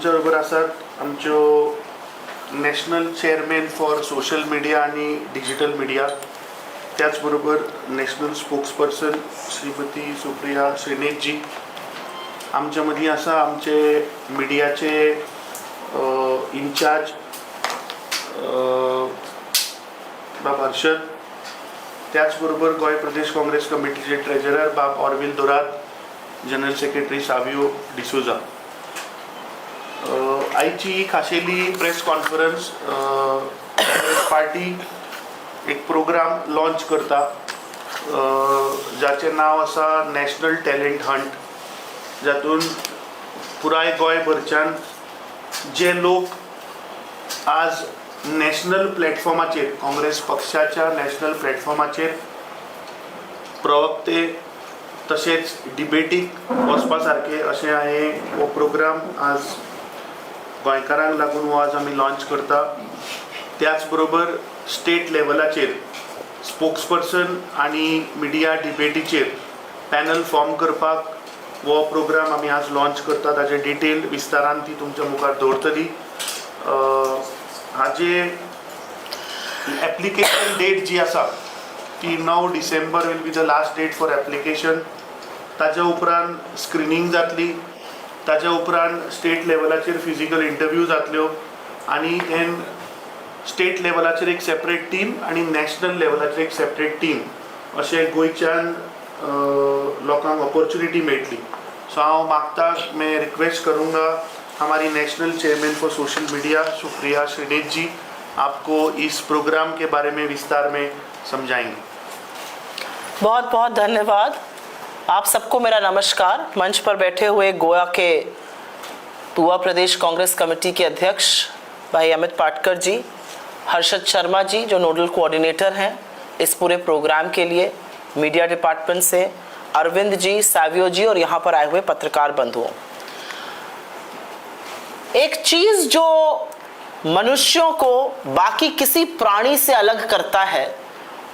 आमच्या बरोबर आसात आमच्यो national chairman for social media आणि डिजिटल मिडिया, त्याचबरोबर नॅशनल स्पोक्सपर्सन श्रीमती सुप्रिया श्रीनेथजी. आमच्या मदीं आसा आमचे मिडियाचे इन्चार्ज बाब हर्षद, त्याचबरोबर गोंय प्रदेश काँग्रेस कमिटीचे ट्रेजरर बाब ऑरविल दोरात, जनरल सेक्रेटरी सावियो डिसोजा. आयची खाशेली प्रेस कॉन्फरन्स पार्टी एक प्रोग्राम लॉन्च करता जाचें नांव आसा नॅशनल टॅलंट हंट. जातून पुराय गोंयभरच्यान जे लोक आज नॅशनल प्लॅटफॉर्माचेर काँग्रेस पक्षाच्या नॅशनल प्लॅटफॉर्माचेर प्रवक्ते तशेंच डिबेटीक वचपा सारके अशें हांवें हो प्रोग्राम आज गोंयकारांक लागून हो आज आमी लॉन्च करता. त्याच बरोबर स्टेट लेवलाचेर स्पोक्सपर्सन आनी मिडिया डिबेटीचेर पॅनल फॉर्म करपाक हो प्रोग्राम आमी आज लॉन्च करता. ताजे डिटेल विस्तारान ती तुमच्या मुखार दवरतली. हाजे एप्लिकेशन डेट जी आसा ती 9 December will be the last date for application. ताज्या उपरांत स्क्रिनींग जातली, ताज्या उपरांत स्टेट लेवलाचेर फिजिकल इंटरव्यू जातल्यो आनी देन स्टेट लेवलाचेर एक सेपरेट टीम आणि नॅशनल लेवलाचेर एक सेपरेट टीम अशें गोंयच्यान लोकांक अपॉर्च्युनिटी मेळटली. सो हांव मागता, मैं रिक्वेस्ट करूँगा हमारी national chairman for social media Supriya Shrinate ji आपको इस प्रोग्राम के बारे में विस्तार में समझाएंगे. बहुत बहुत धन्यवाद. आप सबको मेरा नमस्कार. मंच पर बैठे हुए गोवा के गोवा प्रदेश कांग्रेस कमेटी के अध्यक्ष भाई अमित पाटकर जी, हर्षद शर्मा जी जो नोडल कोऑर्डिनेटर हैं इस पूरे प्रोग्राम के लिए, मीडिया डिपार्टमेंट से अरविंद जी, सावियो जी और यहाँ पर आए हुए पत्रकार बंधुओं. एक चीज जो मनुष्यों को बाकी किसी प्राणी से अलग करता है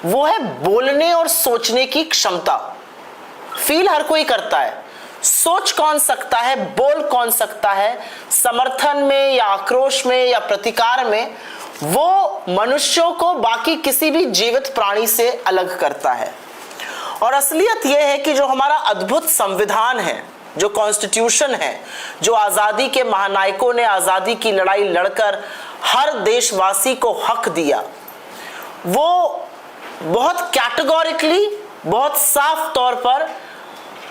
वो है बोलने और सोचने की क्षमता. फील हर कोई करता है, सोच कौन सकता है, बोल कौन सकता है, समर्थन में या आक्रोश में या प्रतिकार में, वो मनुष्यों को बाकी किसी भी जीवित प्राणी से अलग करता है. और असलियत यह है कि जो हमारा अद्भुत संविधान है, जो कॉन्स्टिट्यूशन है, जो आज़ादी के महानायकों ने आज़ादी की लड़ाई लड़कर हर देशवासी को हक दिया, वो बहुत कैटेगोरिकली, बहुत साफ तौर पर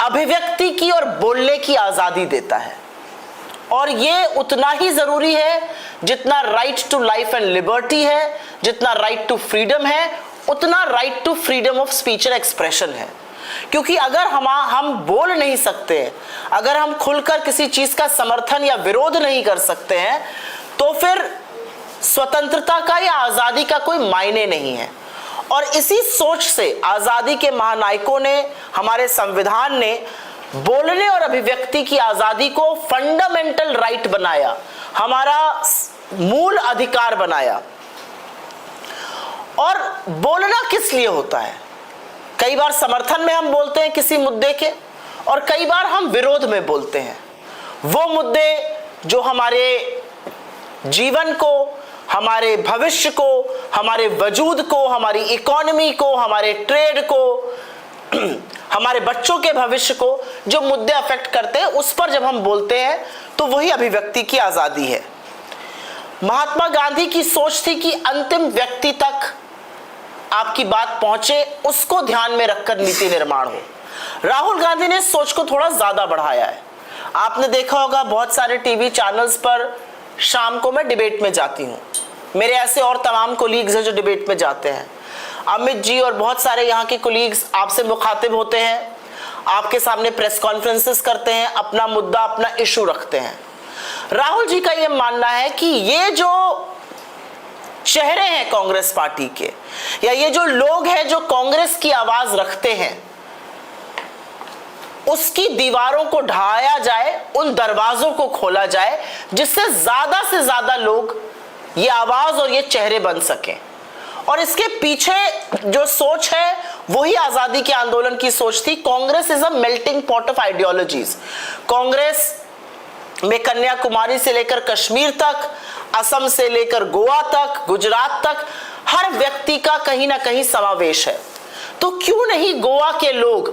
अभिव्यक्ति की और बोलने की आज़ादी देता है. और ये उतना ही ज़रूरी है जितना right to life and liberty है, जितना राइट टू फ्रीडम है, उतना right to freedom of speech and expression है. क्योंकि अगर हम बोल नहीं सकते हैं, अगर हम खुलकर किसी चीज़ का समर्थन या विरोध नहीं कर सकते हैं, तो फिर स्वतंत्रता का या आज़ादी का कोई मायने नहीं है. और इसी सोच से आज़ादी के महानायकों ने, हमारे संविधान ने बोलने और अभिव्यक्ति की आज़ादी को फंडामेंटल राइट बनाया, हमारा मूल अधिकार बनाया. और बोलना किस लिए होता है? कई बार समर्थन में हम बोलते हैं किसी मुद्दे के, और कई बार हम विरोध में बोलते हैं. वो मुद्दे जो हमारे जीवन को, हमारे भविष्य को, हमारे वजूद को, हमारी इकोनॉमी को, हमारे ट्रेड को, हमारे बच्चों के भविष्य को जो मुद्दे अफेक्ट करते हैं, उस पर जब हम बोलते हैं तो वही अभिव्यक्ति की आज़ादी है. महात्मा गांधी की सोच थी कि अंतिम व्यक्ति तक आपकी बात पहुंचे, उसको ध्यान में रखकर नीति निर्माण हो. राहुल गांधी ने सोच को थोड़ा ज्यादा बढ़ाया है. आपने देखा होगा बहुत सारे टीवी चैनल्स पर शाम को मैं डिबेट में जाती हूँ. मेरे ऐसे और तमाम कोलीग्स हैं जो डिबेट में जाते हैं. अमित जी और बहुत सारे यहाँ के कोलीग्स आपसे मुखातिब होते हैं, आपके सामने प्रेस कॉन्फ्रेंसेस करते हैं, अपना मुद्दा, अपना इशू रखते हैं. राहुल जी का ये मानना है कि ये जो चेहरे हैं कांग्रेस पार्टी के, या ये जो लोग हैं जो कांग्रेस की आवाज रखते हैं, उसकी दीवारों को ढाया जाए, उन दरवाजों को खोला जाए जिससे ज्यादा से ज्यादा लोग ये आवाज और ये चेहरे बन सकें. और इसके पीछे जो सोच है वही आजादी के आंदोलन की सोच थी. Congress is a melting pot of ideologies. Congress में कन्याकुमारी से लेकर कश्मीर तक, असम से लेकर गोवा तक, गुजरात तक, हर व्यक्ति का कहीं ना कहीं समावेश है। तो क्यों नहीं गोवा के लोग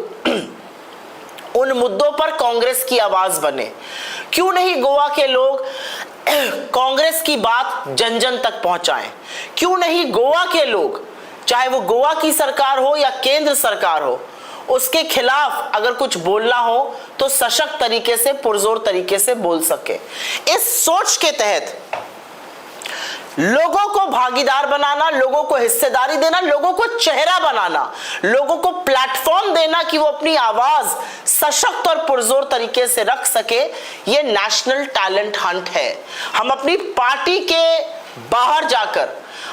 उन मुद्दों पर कांग्रेस की आवाज बने? क्यों नहीं गोवा के लोग कांग्रेस की बात जन जन तक पहुंचाएं? क्यों नहीं गोवा के लोग, चाहे वो गोवा की सरकार हो या केंद्र सरकार हो, उसके खिलाफ अगर कुछ बोलना हो तो सशक्त तरीके से, पुरजोर तरीके से बोल सके? इस सोच के तहत लोगों को भागीदार बनाना, लोगों को हिस्सेदारी देना, लोगों को चेहरा बनाना, लोगों को प्लेटफॉर्म देना कि वो अपनी आवाज सशक्त और पुरजोर तरीके से रख सके, ये नेशनल टैलेंट हंट है। हम अपनी पार्टी के बाहर जाकर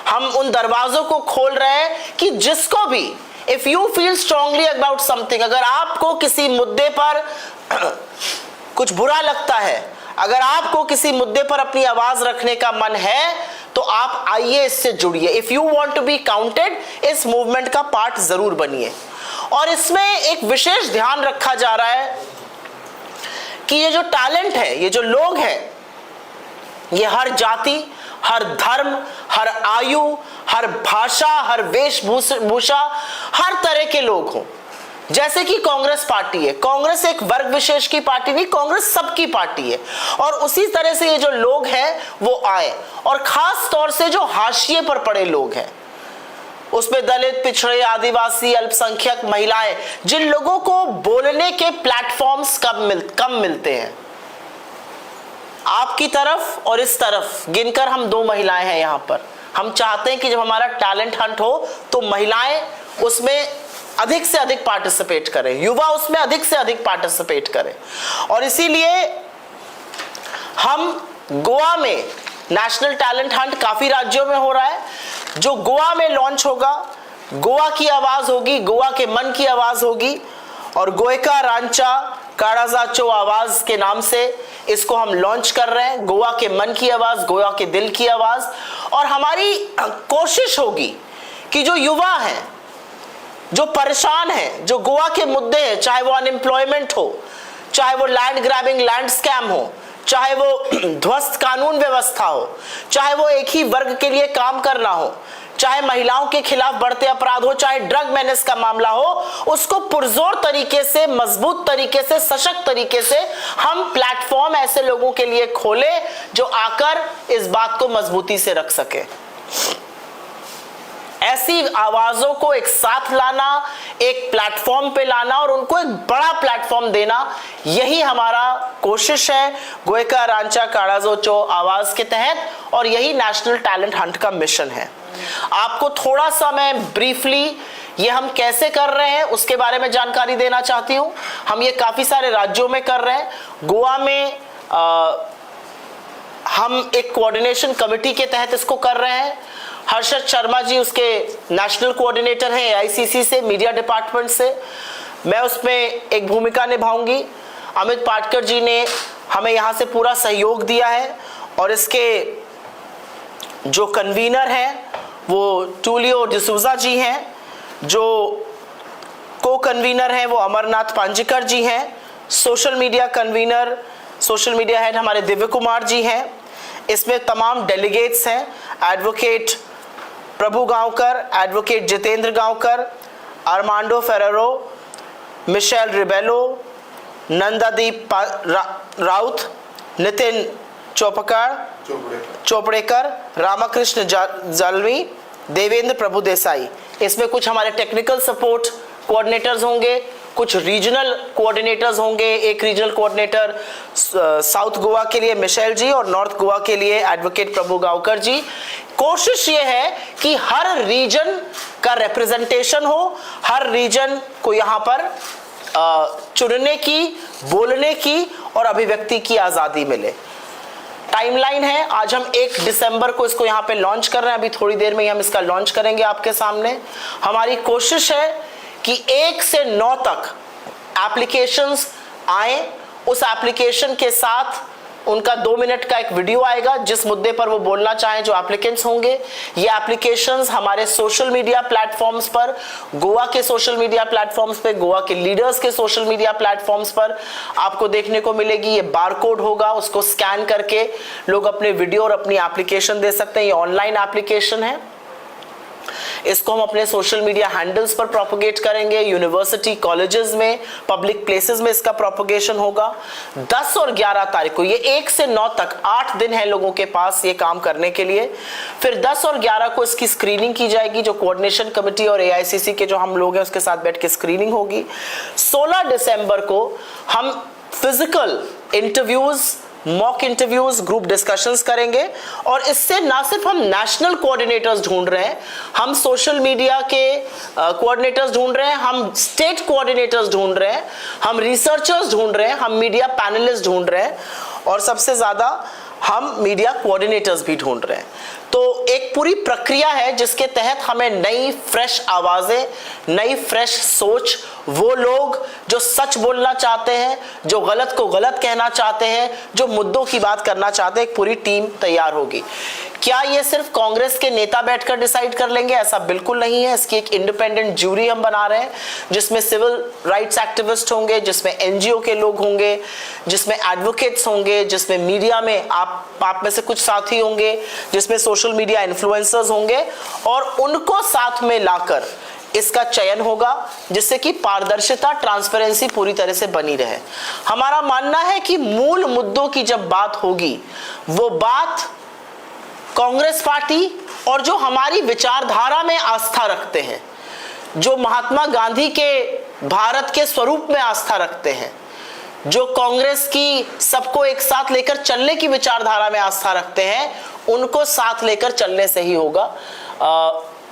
हम उन दरवाजों को खोल रहे हैं कि जिसको भी, if you feel strongly about something, अगर आपको किसी मुद्दे पर कुछ बुरा लगता है, अगर आपको किसी मुद्दे पर अपनी आवाज रखने का मन है, तो आप आइए, इससे जुड़िए। If you want to be counted, इस मूवमेंट का पार्ट जरूर बनिए। और इसमें एक विशेष ध्यान रखा जा रहा है कि ये जो टैलेंट है, ये जो लोग हैं, ये हर जाति, हर धर्म, हर आयु, हर भाषा, हर वेशभूषा, हर तरह के लोग हों। जैसे कि कांग्रेस पार्टी है, कांग्रेस एक वर्ग विशेष की पार्टी नहीं, कांग्रेस सबकी पार्टी है। और उसी तरह से ये जो लोग हैं वो आए, और खास तौर से जो हाशिए पर पड़े लोग हैं, उसमें दलित, पिछड़े, आदिवासी, अल्पसंख्यक, महिलाएं, जिन लोगों को बोलने के प्लेटफॉर्म्स कम मिलते हैं। आपकी तरफ और इस तरफ गिनकर हम 2 महिलाएं हैं यहाँ पर। हम चाहते हैं कि जब हमारा टैलेंट हंट हो तो महिलाएं उसमें अधिक से अधिक पार्टिसिपेट करें, युवा उसमें अधिक से अधिक पार्टिसिपेट करें। और इसीलिए हम गोवा में नेशनल टैलेंट हंट काफी राज्यों में हो रहा है, जो गोवा में लॉन्च होगा, गोवा की आवाज होगी, गोवा के मन की आवाज होगी, और गोयका रांचा काड़ाजाचो आवाज के नाम से इसको हम लॉन्च कर रहे हैं। गोवा के मन की आवाज, गोवा के दिल की आवाज। और हमारी कोशिश होगी कि जो युवा हैं, जो परेशान हैं, जो गोवा के मुद्दे हैं, चाहे वो अनएम्प्लॉयमेंट हो, चाहे वो लैंड ग्रैबिंग, लैंड स्कैम हो, चाहे वो ध्वस्त कानून व्यवस्था हो, चाहे वो एक ही वर्ग के लिए काम करना हो, चाहे महिलाओं के खिलाफ बढ़ते अपराध हो, चाहे ड्रग मेनेस का मामला हो, उसको पुरजोर तरीके से, मजबूत तरीके से, सशक्त तरीके से हम प्लेटफॉर्म ऐसे लोगों के लिए खोले जो आकर इस बात को मजबूती से रख सके। ऐसी आवाजों को एक साथ लाना, एक प्लेटफॉर्म पे लाना और उनको एक बड़ा प्लेटफॉर्म देना, यही हमारा कोशिश है गोयका रांचा काड़ाजाचो आवाज के तहत, और यही नेशनल टैलेंट हंट का मिशन है। आपको थोड़ा सा मैं ब्रीफली ये हम कैसे कर रहे हैं उसके बारे में जानकारी देना चाहती हूं। हम ये काफी सारे राज्यों में कर रहे हैं। गोवा में हम एक कोऑर्डिनेशन कमेटी के तहत इसको कर रहे हैं। हर्षद शर्मा जी उसके नेशनल कोऑर्डिनेटर हैं AICC से, मीडिया डिपार्टमेंट से। मैं उसमें एक भूमिका निभाऊंगी। अमित पाटकर जी ने हमें यहाँ से पूरा सहयोग दिया है, और इसके जो कन्वीनर हैं वो टूलियो डिसूजा जी हैं, जो को कन्वीनर हैं वो अमरनाथ पांजिकर जी हैं, social media convener, social media head हमारे दिव्य कुमार जी हैं। इसमें तमाम डेलीगेट्स हैं, एडवोकेट प्रभु गांवकर, एडवोकेट जितेंद्र गांवकर, आर्मांडो फेरेरो, मिशेल रिबेलो, नंदादीप राउत, नितिन चोपड़ेकर, रामाकृष्ण जालवी, देवेंद्र प्रभु देसाई। इसमें कुछ हमारे टेक्निकल सपोर्ट कोऑर्डिनेटर्स होंगे, कुछ रीजनल कोऑर्डिनेटर्स होंगे। एक रीजनल कोऑर्डिनेटर साउथ गोवा के लिए मिशेल जी और नॉर्थ गोवा के लिए एडवोकेट प्रभु गांवकर जी। कोशिश ये है कि हर रीजन का रिप्रेजेंटेशन हो, हर रीजन को यहाँ पर चुनने की, बोलने की और अभिव्यक्ति की आजादी मिले। टाइमलाइन है, आज हम 1 दिसंबर को इसको यहाँ पे लॉन्च कर रहे हैं। अभी थोड़ी देर में ही हम इसका लॉन्च करेंगे आपके सामने। हमारी कोशिश है कि 1 से 9 तक एप्लीकेशंस आए, उस एप्लीकेशन के साथ उनका 2 मिनट का एक वीडियो आएगा जिस मुद्दे पर वो बोलना चाहें, जो एप्लीकेंट्स होंगे। ये एप्लीकेशंस हमारे सोशल मीडिया प्लेटफॉर्म्स पर, गोवा के सोशल मीडिया प्लेटफॉर्म्स पे, गोवा के लीडर्स के सोशल मीडिया प्लेटफॉर्म्स पर आपको देखने को मिलेगी। ये बारकोड होगा, उसको स्कैन करके लोग अपने वीडियो और अपनी एप्लीकेशन दे सकते हैं। ये ऑनलाइन एप्लीकेशन है, इसको हम अपने सोशल मीडिया हैंडल्स पर प्रोपोगेट करेंगे। यूनिवर्सिटी, कॉलेजेस में, पब्लिक प्लेसेस में इसका प्रोपोगेशन होगा। 10 और 11 तारीख को, ये 1 से 9 तक 8 दिन है लोगों के पास ये काम करने के लिए। फिर 10 और 11 को इसकी स्क्रीनिंग की जाएगी, जो कोऑर्डिनेशन कमेटी और AICC के जो हम लोग हैं उसके साथ बैठ के स्क्रीनिंग होगी। 16 दिसंबर को हम physical interviews, mock interviews, group discussions करेंगे। और इससे ना सिर्फ हम नेशनल कोऑर्डिनेटर्स ढूंढ रहे हैं, हम सोशल मीडिया के कोऑर्डिनेटर्स ढूंढ रहे हैं, हम स्टेट कोऑर्डिनेटर्स ढूंढ रहे हैं, हम रिसर्चर्स ढूंढ रहे हैं, हम मीडिया पैनलिस्ट ढूंढ रहे हैं, और सबसे ज्यादा हम मीडिया कोऑर्डिनेटर्स भी ढूंढ रहे हैं। तो एक पूरी प्रक्रिया है जिसके तहत हमें नई फ्रेश आवाजें, नई फ्रेश सोच, वो लोग जो सच बोलना चाहते हैं, जो गलत को गलत कहना चाहते हैं, जो मुद्दों की बात करना चाहते हैं, एक पूरी टीम तैयार होगी। क्या ये सिर्फ कांग्रेस के नेता बैठकर डिसाइड कर लेंगे? ऐसा बिल्कुल नहीं है। इसकी एक इंडिपेंडेंट ज्यूरी हम बना रहे हैं जिसमें सिविल राइट्स एक्टिविस्ट होंगे, जिसमें NGO के लोग होंगे, जिसमें एडवोकेट्स होंगे, जिसमें मीडिया में आप में से कुछ साथी होंगे, जिसमें सोशल मीडिया इन्फ्लुएंसर्स होंगे, और उनको साथ में लाकर इसका चयन होगा जिससे कि पारदर्शिता, ट्रांसपेरेंसी पूरी तरह से बनी रहे। हमारा मानना है कि मूल मुद्दों की जब बात होगी, वो बात कांग्रेस पार्टी और जो हमारी विचारधारा में आस्था रखते हैं, जो महात्मा गांधी के भारत के स्वरूप में आस्था रखते हैं, जो कांग्रेस की सबको एक साथ लेकर चलने की विचारधारा में आस्था रखते हैं, उनको साथ लेकर चलने से ही होगा।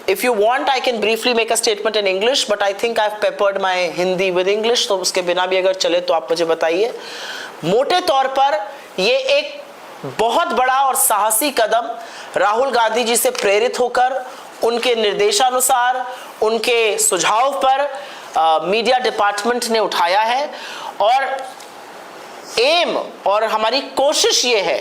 If you want, I can briefly make a statement in English, but I think I've peppered my Hindi with English, तो उसके बिना भी अगर चले तो आप मुझे बताइए। मोटे तौर पर ये एक बहुत बड़ा और साहसी कदम राहुल गांधी जी से प्रेरित होकर, उनके निर्देशानुसार, उनके सुझाव पर मीडिया डिपार्टमेंट ने उठाया है। और एम और हमारी कोशिश ये है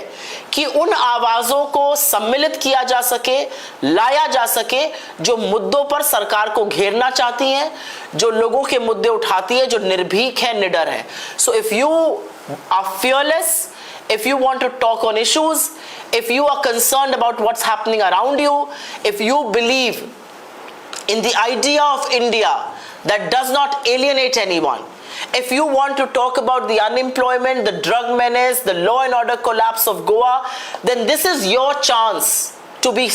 कि उन आवाजों को सम्मिलित किया जा सके, लाया जा सके, जो मुद्दों पर सरकार को घेरना चाहती हैं, जो लोगों के मुद्दे उठाती है, जो निर्भीक है, निडर है। So if you are fearless, if you want to talk on issues, if you are concerned about what's happening around you, if you believe in the idea of India that does not alienate anyone, if you want to talk about the unemployment, the drug menace, the law and order collapse of Goa, then this is your chance to be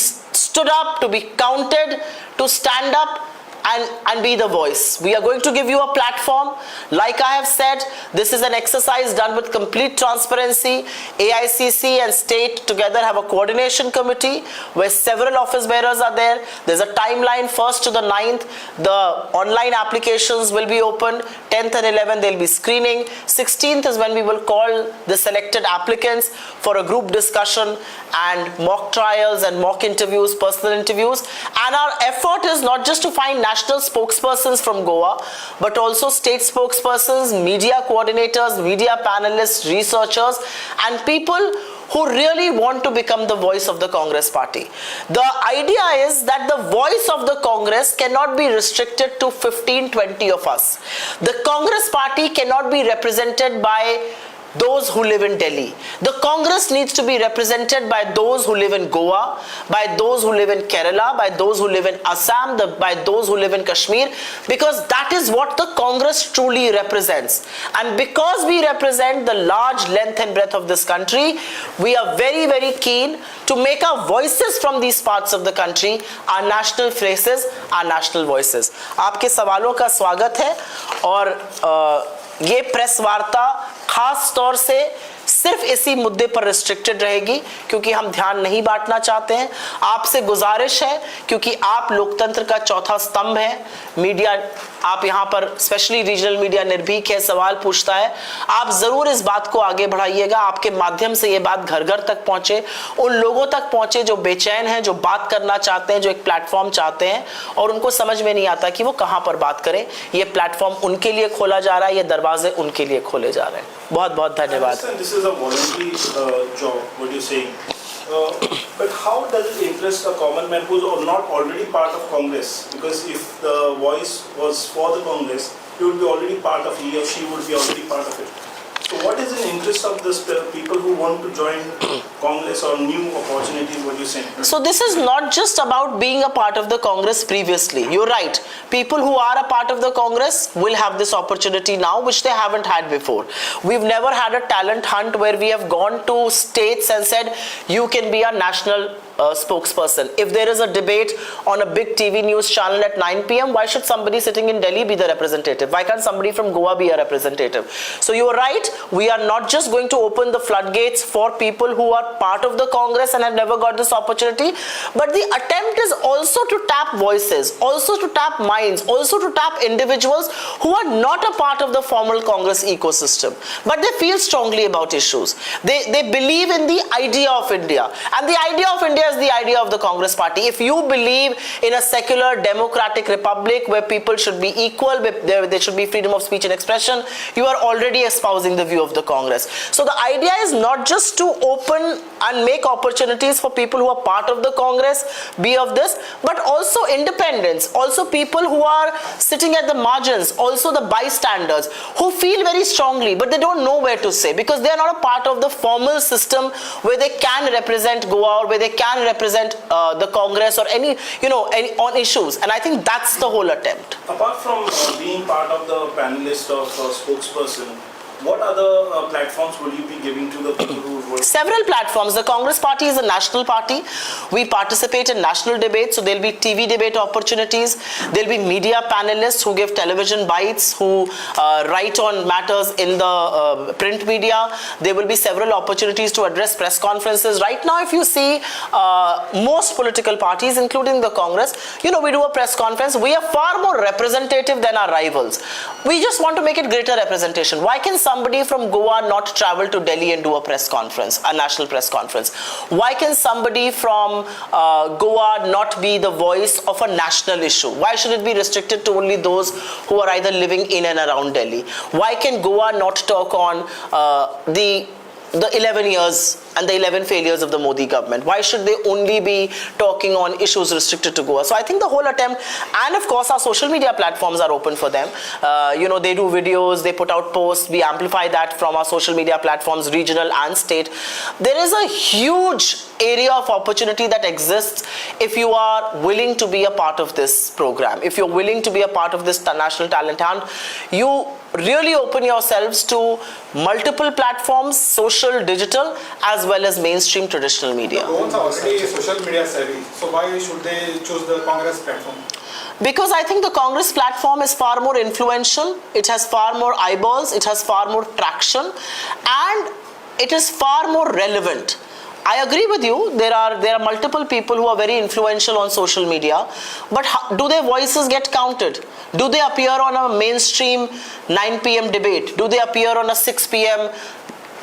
stood up, to be counted, to stand up and be the voice. We are going to give you a platform. Like I have said, this is an exercise done with complete transparency. AICC and state together have a coordination committee where several office bearers are there. There's a timeline, 1st to the 9th. The online applications will be open. 10th and 11th they'll be screening. 16th is when we will call the selected applicants for a group discussion and mock trials and mock interviews, personal interviews. And our effort is not just to find national spokespersons from Goa, but also state spokespersons, media coordinators, media panelists, researchers, and people who really want to become the voice of the Congress party. The idea is that the voice of the Congress cannot be restricted to 15-20 of us. The Congress party cannot be represented by those who live in Delhi. The Congress needs to be represented by those who live in Goa, by those who live in Kerala, by those who live in Assam, by those who live in Kashmir, because that is what the Congress truly represents. And because we represent the large length and breadth of this country, we are very, very keen to make our voices from these parts of the country our national faces, our national voices. आपके सवालों का स्वागत है। और ये press वार्ता खास तौर से सिर्फ इसी मुद्दे पर रिस्ट्रिक्टेड रहेगी, क्योंकि हम ध्यान नहीं बांटना चाहते हैं। आपसे गुजारिश है, क्योंकि आप लोकतंत्र का चौथा स्तंभ है। मीडिया, आप यहाँ पर स्पेशली रीजनल मीडिया निर्भीक है, सवाल पूछता है। आप जरूर इस बात को आगे बढ़ाइएगा, आपके माध्यम से ये बात घर घर तक पहुंचे, उन लोगों तक पहुंचे जो बेचैन हैं, जो बात करना चाहते हैं, जो एक प्लेटफॉर्म चाहते हैं और उनको समझ में नहीं आता कि वो कहाँ पर बात करें। ये प्लेटफॉर्म उनके लिए खोला जा रहा है, ये दरवाजे उनके लिए खोले जा रहे हैं। बहुत बहुत धन्यवाद। This is a voluntary job, what you're saying. But how does it interest a common man who's not already part of Congress? Because if the voice was for the Congress, he would be already part of, he or she would be already part of it. So what is in interest of this people who want to join Congress or new opportunities, what you're saying? So this is not just about being a part of the Congress previously. You're right. People who are a part of the Congress will have this opportunity now, which they haven't had before. We've never had a talent hunt where we have gone to states and said, you can be a national spokesperson. If there is a debate on a big TV news channel at 9 p.m., why should somebody sitting in Delhi be the representative? Why can't somebody from Goa be a representative? So you are right. We are not just going to open the floodgates for people who are part of the Congress and have never got this opportunity, but the attempt is also to tap voices, also to tap minds, also to tap individuals who are not a part of the formal Congress ecosystem, but they feel strongly about issues. They believe in the idea of India, and the idea of India is the idea of the Congress party. If you believe in a secular democratic republic where people should be equal, where there should be freedom of speech and expression, you are already espousing the view of the Congress. So the idea is not just to open and make opportunities for people who are part of the Congress be of this, but also independents, also people who are sitting at the margins, also the bystanders who feel very strongly but they don't know where to say because they are not a part of the formal system where they can represent Goa or where they can represent the Congress or any on issues. And I think that's the whole attempt. Apart from being part of the panelist of spokesperson, what other platforms will you be giving to the people who vote? Several platforms. The Congress party is a national party. We participate in national debates, so there'll be TV debate opportunities. There'll be media panelists who give television bites, who write on matters in the print media. There will be several opportunities to address press conferences. Right now, if you see most political parties, including the Congress, we do a press conference. We are far more representative than our rivals. We just want to make it greater representation. Why can somebody from Goa not travel to Delhi and do a press conference, a national press conference? Why can somebody from Goa not be the voice of a national issue? Why should it be restricted to only those who are either living in and around Delhi? Why can Goa not talk on the 11 years and the 11 failures of the Modi government? Why should they only be talking on issues restricted to Goa? So I think the whole attempt, and of course our social media platforms are open for them. They do videos, they put out posts, we amplify that from our social media platforms, regional and state. There is a huge area of opportunity that exists if you are willing to be a part of this program. If you're willing to be a part of this national talent hunt, you really open yourselves to multiple platforms, social, digital, as well as mainstream traditional media. The Goans are already social media savvy, so why should they choose the Congress platform? Because I think the Congress platform is far more influential, it has far more eyeballs, it has far more traction, and it is far more relevant. I agree with you, there are multiple people who are very influential on social media, but do their voices get counted? Do they appear on a mainstream 9 p.m. debate? Do they appear on a 6 p.m.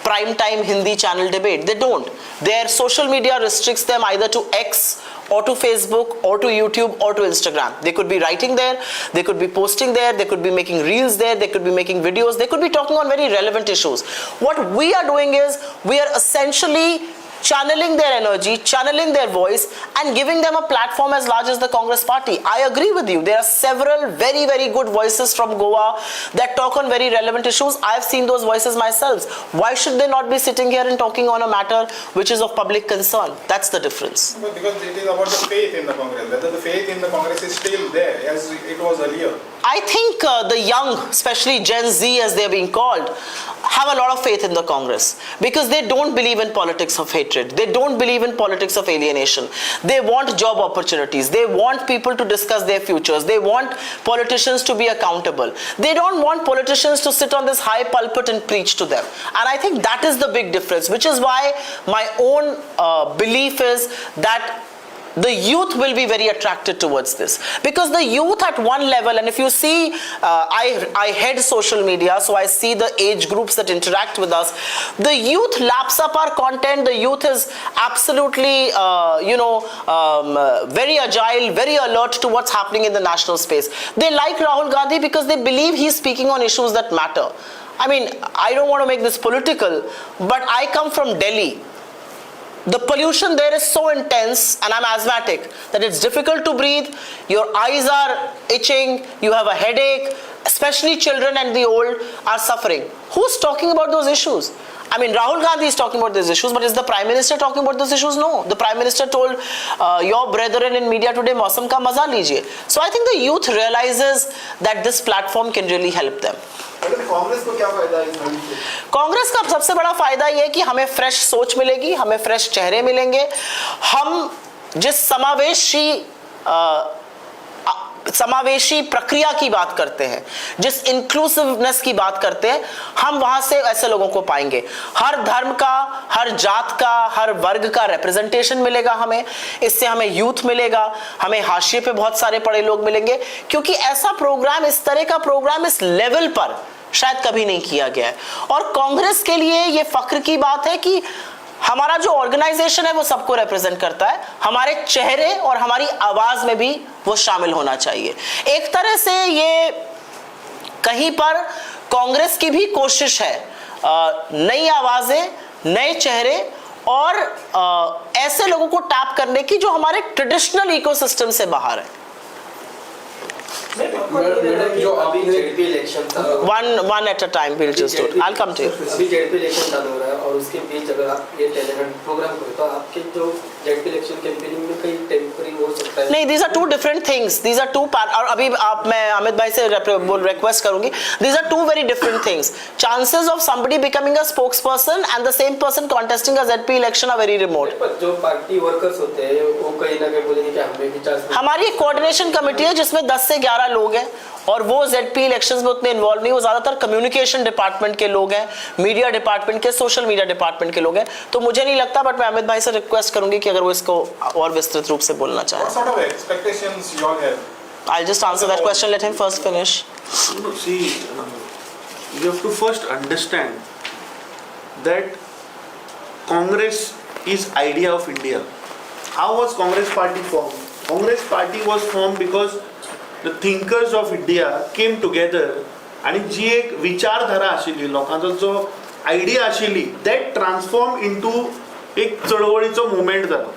prime time Hindi channel debate? They don't. Their social media restricts them either to X or to Facebook or to YouTube or to Instagram. They could be writing there, they could be posting there, they could be making reels there, they could be making videos, they could be talking on very relevant issues. What we are doing is we are essentially channeling their energy, channeling their voice, and giving them a platform as large as the Congress party. I agree with you. There are several very, very good voices from Goa that talk on very relevant issues. I've seen those voices myself. Why should they not be sitting here and talking on a matter which is of public concern? That's the difference. But because it is about the faith in the Congress, whether the faith in the Congress is still there as it was earlier. I think the young, especially Gen Z as they're being called, have a lot of faith in the Congress because they don't believe in politics of hatred. They don't believe in politics of alienation. They want job opportunities. They want people to discuss their futures. They want politicians to be accountable. They don't want politicians to sit on this high pulpit and preach to them. And I think that is the big difference, which is why my own belief is that the youth will be very attracted towards this because the youth at one level, and if you see, I head social media, so I see the age groups that interact with us. The youth laps up our content. The youth is absolutely, very agile, very alert to what's happening in the national space. They like Rahul Gandhi because they believe he's speaking on issues that matter. I mean, I don't want to make this political, but I come from Delhi. The pollution there is so intense, and I'm asthmatic, that it's difficult to breathe. Your eyes are itching, you have a headache, especially children and the old are suffering. Who's talking about those issues? I mean, Rahul Gandhi is talking about these issues, but is the Prime Minister talking about those issues? No. The Prime Minister told your brethren in media today, "Mausam ka maza lijiye." So I think the youth realizes that this platform can really help them. Congress को क्या फायदा है इस movie से? कांग्रेस का सबसे बड़ा फायदा यह है कि हमें फ्रेश सोच मिलेगी, हमें फ्रेश चेहरे मिलेंगे। हम जिस समावेशी प्रक्रिया की बात करते हैं, जिस इंक्लूसिवनेस की बात करते हैं, हम वहां से ऐसे लोगों को पाएंगे। हर धर्म का, हर जात का, हर वर्ग का रिप्रेजेंटेशन मिलेगा हमें। इससे हमें यूथ मिलेगा, हमें हाशिए पे बहुत सारे पढ़े लोग मिलेंगे, क्योंकि ऐसा प्रोग्राम, इस तरह का प्रोग्राम इस लेवल पर शायद कभी नहीं किया गया है। और कांग्रेस के लिए यह फख्र की बात है कि हमारा जो ऑर्गेनाइजेशन है वो सबको रिप्रेजेंट करता है। हमारे चेहरे और हमारी आवाज में भी वो शामिल होना चाहिए। एक तरह से ये कहीं पर कांग्रेस की भी कोशिश है, नई आवाजें, नए चेहरे और ऐसे लोगों को टैप करने की जो हमारे ट्रेडिशनल इकोसिस्टम से बाहर है। मैडम जो अभी जेडपी इलेक्शन था, one at a time, we'll just do it. I'll come to you. अभी जेडपी इलेक्शन चालू हो रहा है और उसके बीच अगर आप ये टेलीविजन प्रोग्राम करें तो आपके जो जेडपी इलेक्शन कैंपेनिंग में कहीं टेम्परी हो सकता है। नहीं, these are two different things. These are two और अभी आप, मैं अमित भाई से रिक्वेस्ट करूंगी, these are two very different things. Chances of somebody becoming a spokesperson and the same person contesting a ZP election are very remote. पर जो party workers होते हैं वो कहीं ना कहीं बोलेंगे कि हमें भी चांस। हमारी एक कोऑर्डिनेशन कमेटी है जिसमें 10 से 11 लोग हैं और वो ZP इलेक्शंस में उतने इन्वॉल्व नहीं, वो ज्यादातर कम्युनिकेशन डिपार्टमेंट के लोग हैं, मीडिया डिपार्टमेंट के, सोशल मीडिया डिपार्टमेंट के लोग हैं। तो मुझे नहीं लगता, बट मैं अमित भाई से रिक्वेस्ट करूंगी कि अगर वो इसको और विस्तृत रूप से बोलना चाहे। What sort of expectations you all have? I'll just answer that question, let him first finish. No, see, you have to first understand that Congress is idea of India. How was Congress party formed? Congress party was formed because the thinkers of India came together आणि जी एक विचारधारा आशिल्ली, लोकांचो जो idea आशिल्ली, that transformed into एक चळवळीचो movement जालो।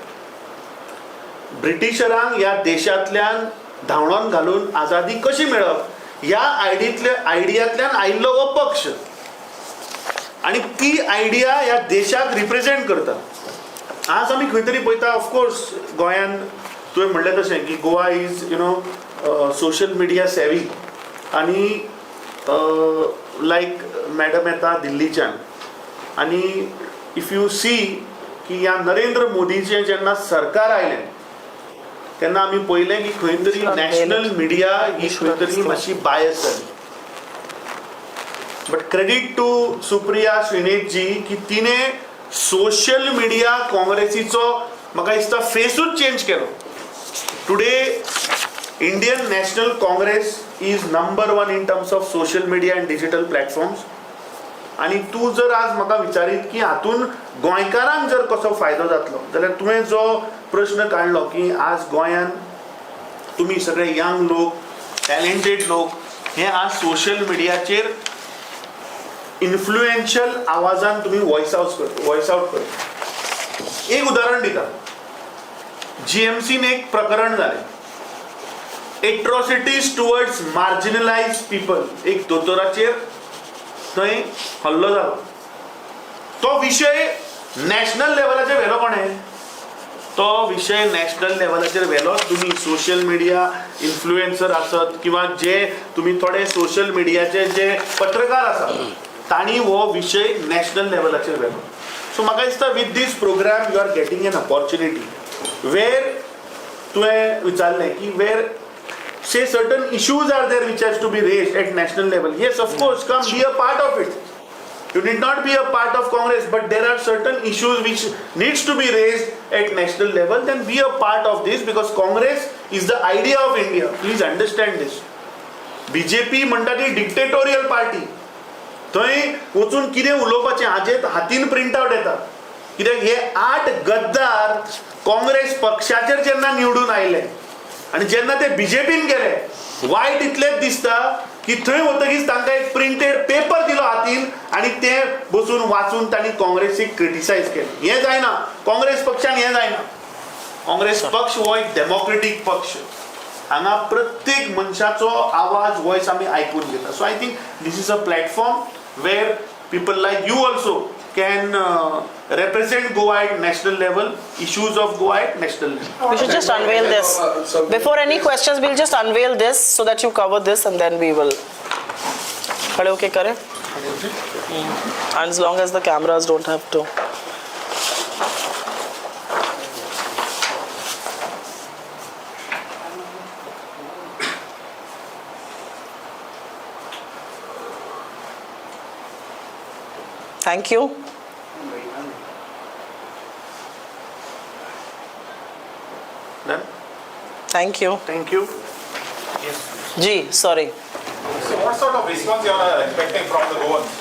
ब्रिटिशरांक ह्या देशांतल्यान धांवडोन घालून आजादी कशी मेळप ह्या आयडियांतल्यान आयिल्लो हो पक्ष, आणि ती आयडिया ह्या देशाक रिप्रेझेंट करता। आज आमी खंय तरी पळयता, ऑफकोर्स गोंयान तुवें म्हणलें तशें की गोवा इज सोशल मिडिया सेवी, आणि लायक मॅडम येता दिल्लीच्यान, आणि इफ यू सी की ह्या नरेंद्र मोदीचें जेन्ना सरकार आयलें तेन्ना आमी पळयलें की खंय तरी नॅशनल मिडिया ही खंय तरी मातशी बायस जाली। But credit to Supriya Shrinate ji की तिने सोशल मिडिया काँग्रेसीचो म्हाका दिसता फेसूच चेंज केलो। Today Indian National Congress is number 1 in terms of social media and digital platforms. आणि तूं जर आज म्हाका विचारीत की हातून गोंयकारांक जर कसो फायदो जातलो, जाल्यार तुवें जो प्रश्न काडलो की आज गोंयान तुमी सगळे यंग लोक, टॅलेंटेड लोक हे आज सोशल मिडियाचेर इन्फ्लुएन्शियल आवाजान तुम्ही वॉइस आउट करता। एक उदाहरण दिता, जीएमसीन एक प्रकरण जालें, एट्रॉसिटीज टुवर्ड्स मार्जिनलाइज पीपल, एक दोतोराचेर थंय हल्लो जालो। तो विशय नॅशनल लेवलाचेर व्हेलो कोणें? तो विशय नॅशनल लेवलाचेर व्हेलो तुमी सोशल मिडिया इन्फ्लुएन्सर आसत किंवा जे तुमी थोडे सोशल मिडियाचे जे पत्रकार आसात तांणी हो विशय नॅशनल लेवलाचेर व्हेलो। सो म्हाका दिसता with this programme you are getting an opportunity वेर तुवें विचारलें की वेर say certain issues are there which has to be raised at national level. Yes, of course, come be a part of it. You need not be a part of Congress, but there are certain issues which needs to be raised at national level. Then be a part of this because Congress is the idea of India. Please understand this. BJP म्हणटा ती dictatorial party, थंय वचून कितें उलोवपाचें हाजे हातीन print out येता। कित्याक हे 8 गद्दार काँग्रेस पक्षाचेर जेन्ना निवडून आयले आणि जेन्ना ते बीजेपीन गेले, वायट इतलेच दिसता की थंय वतकीच तांकां एक प्रिंटेड पेपर दिलो हातीन आनी ते बसून वाचून तांणी काँग्रेसीक क्रिटिसायज केलें. हें जायना. काँग्रेस पक्षान हें जायना. काँग्रेस पक्ष हो एक डेमोक्रेटीक पक्ष. हांगा प्रत्येक मनशाचो आवाज वॉयस आमी आयकून घेता. So I think this is a platform where people like you also can represent Goa at national level, issues of Goa at national level. We should just unveil this. Before any questions, we'll just unveil this so that you cover this and then we will. खड़े होके करें. And as long as the cameras don't have to. Thank you. Done? Thank you. Thank you. Ji, sorry. So what sort of response you are expecting from the Goans?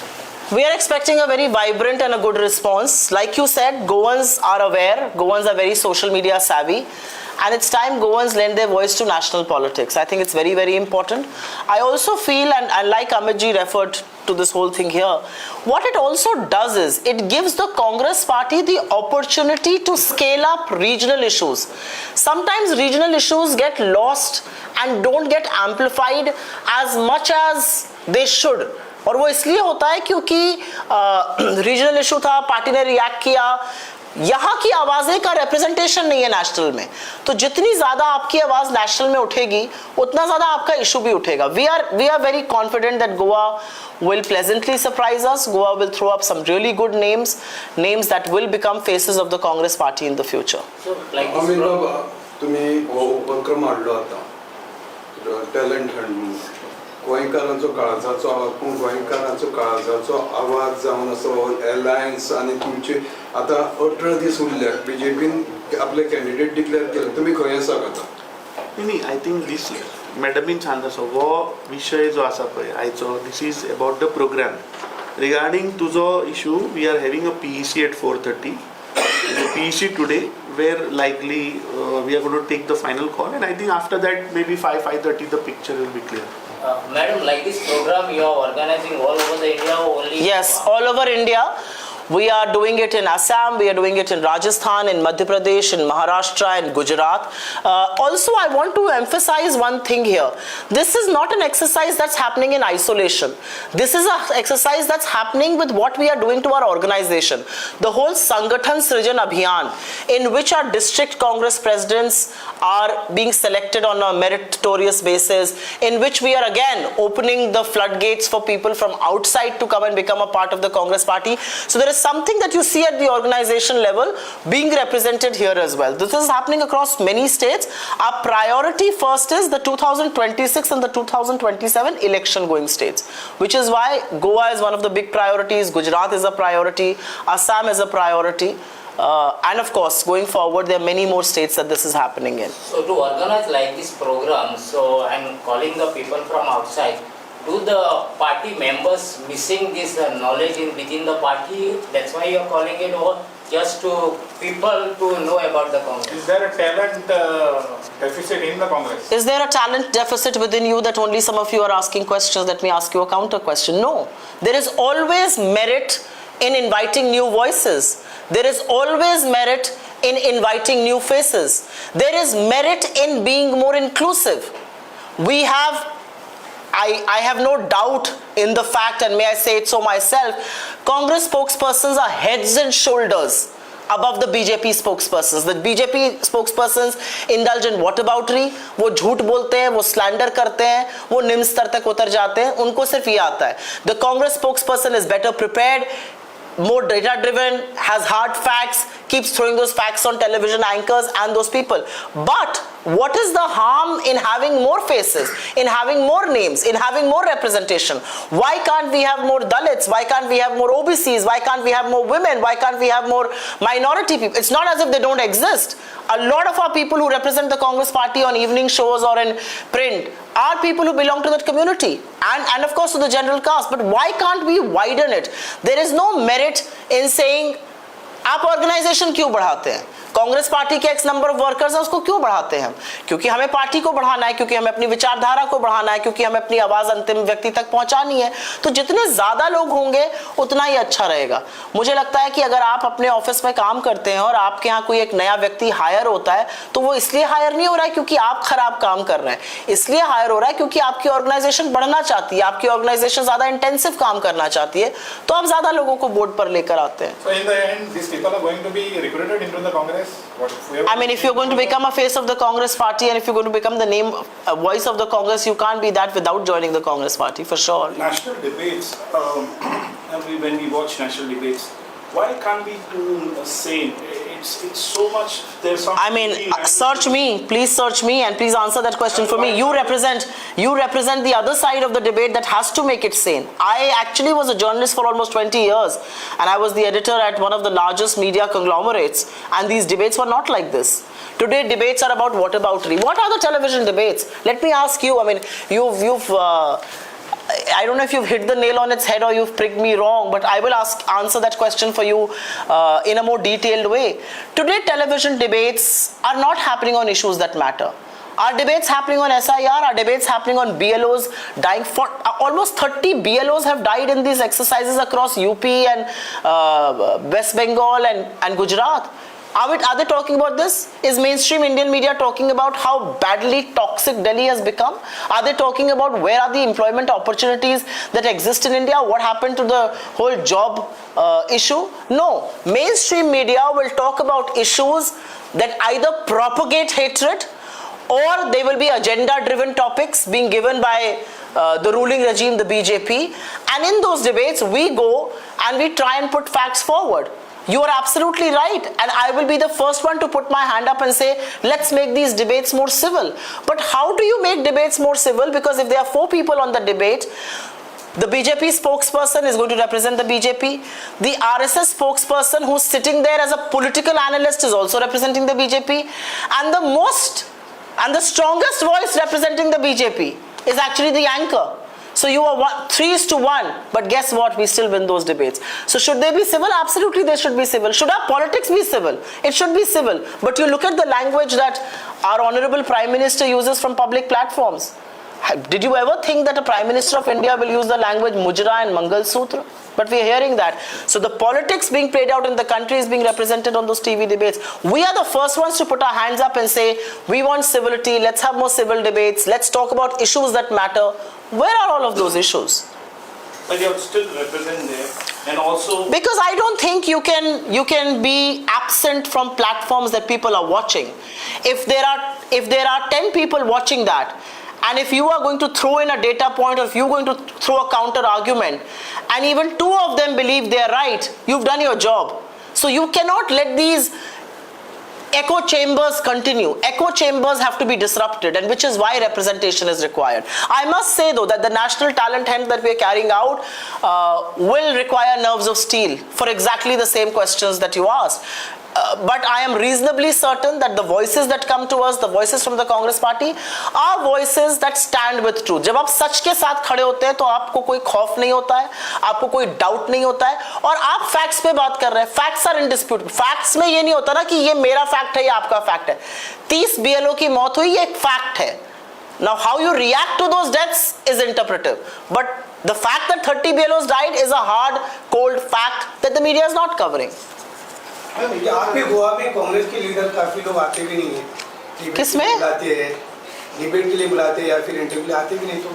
We are expecting a very vibrant and a good response. Like you said, Goans are aware. Goans are very social media savvy. And it's time Goans lend their voice to national politics. I think it's very, very important. I also feel, and like Amit ji referred to this whole thing here, what it also does is, it gives the Congress party the opportunity to scale up regional issues. Sometimes regional issues get lost and don't get amplified as much as they should. और वो इसलिए होता है क्योंकि regional issue था, party ने react किया, यहाँ की आवाज़ें का रिप्रेजेंटेशन नहीं है नेशनल में. तो जितनी ज़्यादा आपकी आवाज़ नेशनल में उठेगी उतना ज़्यादा आपका इशू भी उठेगा. We are very confident that Goa will pleasantly surprise us. Goa will throw up some really good names that will become faces of the Congress party in the future. So, like this तुम्ही हो उपक्रम हाडलो आता talent Hunt म्हणून गोंयकारांचो काळजाचो आवाज पूण गोंयकारांचो काळजाचो आवाज जावन असो एलायन्स आनी तुमचे आतां 18 दीस उरल्यात बीजेपीन आपले कॅन्डिडेट डिक्लेअर केले तुमी खंय आसा आता न्ही आय थिंक दीस मॅडमीन सांगता हो विशय जो आसा पळय आयचो this is about the programme regarding तुजो issue we are having a PEC at 4:30 PEC today where likely we are going to take the final call and I think after that maybe 5:30 the picture will be clear. Madam, like this program you are organizing all over the India or only? Yes, all over India. We are doing it in Assam, we are doing it in Rajasthan, in Madhya Pradesh, in Maharashtra, in Gujarat. Also, I want to emphasize one thing here. This is not an exercise that's happening in isolation. This is an exercise that's happening with what we are doing to our organization. The whole Sangathan Srijan Abhiyan, in which our district Congress presidents are being selected on a meritorious basis, in which we are again opening the floodgates for people from outside to come and become a part of the Congress party. So there is something that you see at the organization level being represented here as well. This is happening across many states. Our priority first is the 2026 and the 2027 election going states, which is why Goa is one of the big priorities, Gujarat is a priority, Assam is a priority. And of course, going forward, there are many more states that this is happening in. So to organize like this program, so I'm calling the people from outside. Do the party members missing this knowledge within the party? That's why you're calling it, or just to people to know about the Congress? Is there a talent deficit in the Congress? Is there a talent deficit within you that only some of you are asking questions? Let me ask you a counter question. No. There is always merit in inviting new voices. There is always merit in inviting new faces. There is merit in being more inclusive. I have no doubt in the fact, and may I say it so myself, Congress spokespersons are heads and shoulders above the BJP spokespersons. The BJP spokespersons indulge in whataboutery, वो झूठ बोलते हैं, वो slander करते हैं, वो निम्न स्तर तक उतर जाते हैं, उनको सिर्फ ये आता है. The Congress spokesperson is better prepared, more data driven, has hard facts, keeps throwing those facts on television anchors and those people. But what is the harm in having more faces, in having more names, in having more representation? Why can't we have more Dalits? Why can't we have more OBCs? Why can't we have more women? Why can't we have more minority people? It's not as if they don't exist. A lot of our people who represent the Congress party on evening shows or in print are people who belong to that community and of course to the general cast. But why can't we widen it? There is no merit in saying आप organisation क्यों बढ़ाते हैं? Congress party के x number of workers हैं, उसको क्यों बढ़ाते हैं हम? क्योंकि हमें पार्टी को बढ़ाना है, क्योंकि हमें अपनी विचारधारा को बढ़ाना है, क्योंकि हमें अपनी आवाज अंतिम व्यक्ति तक पहुंचानी है। तो जितने ज्यादा लोग होंगे उतना ही अच्छा रहेगा। मुझे लगता है कि अगर आप अपने ऑफिस में काम करते हैं और आपके यहाँ कोई एक नया व्यक्ति हायर होता है तो वो इसलिए हायर नहीं हो रहा है क्योंकि आप खराब काम कर रहे हैं, इसलिए हायर हो रहा है क्योंकि आपकी ऑर्गेनाइजेशन बढ़ना चाहती है, आपकी ऑर्गेनाइजेशन ज्यादा इंटेंसिव काम करना चाहती है, तो आप ज्यादा लोगों को बोर्ड पर लेकर आते हैं। So in the end, these people are going to be recruited into the Congress? I mean, if you're going to become a face of the Congress party and if you're going to become the name, voice of the Congress, you can't be that without joining the Congress party, for sure. National debates, when we watch national debates, why can't we do same? It's so much, there's some... I mean, search me, please search me and please answer that question for me. You represent the other side of the debate that has to make it sane. I actually was a journalist for almost 20 years and I was the editor at one of the largest media conglomerates, and these debates were not like this. Today debates are about whataboutery. What are the television debates? Let me ask you, I mean, I don't know if you've hit the nail on its head or you've pricked me wrong, but I will answer that question for you in a more detailed way. Today television debates are not happening on issues that matter. Our debates happening on SIR, our debates happening on BLOs dying. For almost 30 BLOs have died in these exercises across UP and West Bengal and Gujarat. Are they talking about this? Is mainstream Indian media talking about how badly toxic Delhi has become? Are they talking about where are the employment opportunities that exist in India? What happened to the whole job issue? No. Mainstream media will talk about issues that either propagate hatred or they will be agenda-driven topics being given by the ruling regime, the BJP. And in those debates, we go and we try and put facts forward. You are absolutely right, and I will be the first one to put my hand up and say, let's make these debates more civil. But how do you make debates more civil? Because if there are 4 people on the debate, the BJP spokesperson is going to represent the BJP. The RSS spokesperson who's sitting there as a political analyst is also representing the BJP. And the strongest voice representing the BJP is actually the anchor. So you are 3:1, but guess what? We still win those debates. So should they be civil? Absolutely they should be civil. Should our politics be civil? It should be civil. But you look at the language that our Honorable Prime Minister uses from public platforms. Did you ever think that a Prime Minister of India will use the language Mujra and Mangal Sutra? But we are hearing that. So the politics being played out in the country is being represented on those TV debates. We are the first ones to put our hands up and say, we want civility, let's have more civil debates, let's talk about issues that matter. Where are all of those issues? But you still represent there, and also... Because I don't think you can be absent from platforms that people are watching. If there are 10 people watching that, and if you are going to throw in a data point, or if you're going to throw a counter argument, and even 2 of them believe they are right, you've done your job. So you cannot let these echo chambers continue. Echo chambers have to be disrupted, and which is why representation is required. I must say though that the national talent hunt that we are carrying out will require nerves of steel for exactly the same questions that you asked. But I am reasonably certain that the voices that come to us, the voices from the Congress party, are voices that stand with truth. जब आप सच के साथ खड़े होते हैं तो आपको कोई खौफ नहीं होता है, आपको कोई डाउट नहीं होता है, और आप फैक्ट्स पे बात कर रहे हैं. Facts are इंडिस्प्यूटेबल. फैक्ट्स में ये नहीं होता ना कि ये मेरा फैक्ट है या आपका फैक्ट है. 30 BLO की मौत हुई, ये एक फैक्ट है. Now how you react to those deaths is interpretive, but the fact that 30 BLOs died is a hard, cold fact that the media is not covering. आपके गोवा में कांग्रेस के लीडर काफी लोग आते भी नहीं है. किसमें? बुलाते हैं, डिबेट के लिए बुलाते हैं या फिर इंटरव्यू के लिए आते भी नहीं. तो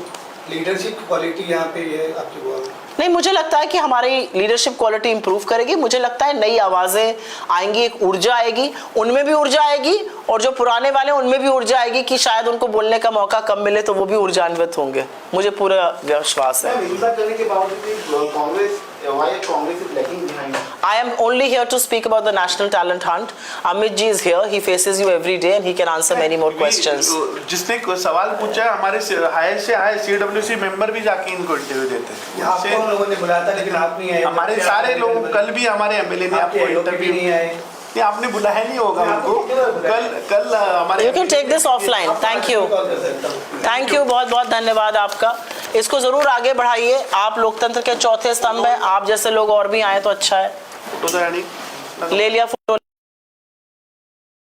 लीडरशिप क्वालिटी यहाँ पे है आपके गोवा में? नहीं, मुझे लगता है कि हमारी लीडरशिप क्वालिटी इंप्रूव करेगी. मुझे लगता है नई आवाजें आएंगी, एक ऊर्जा आएगी, उनमें भी ऊर्जा आएगी, और जो पुराने वाले उनमें भी ऊर्जा आएगी कि शायद उनको बोलने का मौका कम मिले तो वो भी ऊर्जान्वित होंगे. मुझे पूरा विश्वास है. I am only here to speak about the national talent hunt. Amit ji is here. He faces you every day and he can answer many more questions. जिसने सवाल पूछा है, हमारे हाई से हाई CWC मेंबर भी जाके इनको interview देते हैं. आपको लोगों ने बुलाया था लेकिन आप नहीं आए. हमारे सारे लोग, कल भी हमारे MLA ने आपको इंटरव्यू नहीं आए. ये आपने बुलाया नहीं होगा उनको. कल हमारे You can take this offline. Thank you. Thank you. बहुत बहुत धन्यवाद आपका. इसको जरूर आगे बढ़ाइए. आप लोकतंत्र के चौथे स्तंभ हैं. आप जैसे लोग और भी आए तो अच्छा है. तो ले लिया फोटो.